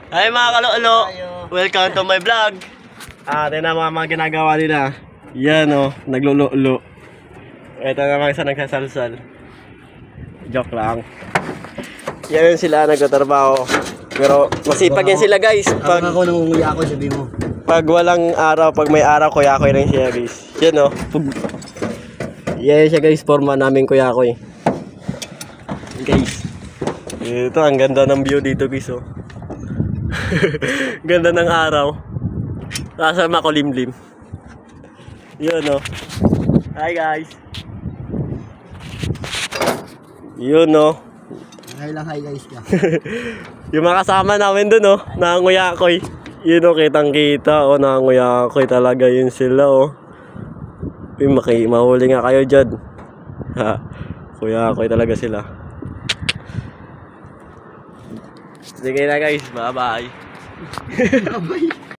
Hi mga kalolo, welcome to my vlog. Tingnan mga ginagawa nila. Yan o, naglululo. Ito naman isa nagsasalsal. Joke lang. Yan sila nagtatrabaho. Pero masipag yan sila guys. Pag ako nangunguya ako, sabi mo. Pag walang araw, pag may araw, kuya-kuy lang siya guys. Yan o. Yan siya guys, forma namin kuya-kuy. Guys. Ito, ang ganda ng view dito guys oh. Ganda ng araw. Nasa makulimlim. Yun oh. Hi guys. Yun oh. Hi lang, hi guys ka. Yung mga kasama namin dun oh, nangunguyakoy. Yun oh, kitang kita oh, nangunguyakoy talaga yun sila oh. Yung mahuli nga kayo dyan. Ha, kuyakoy talaga sila. Sige na guys, bye bye. Bye.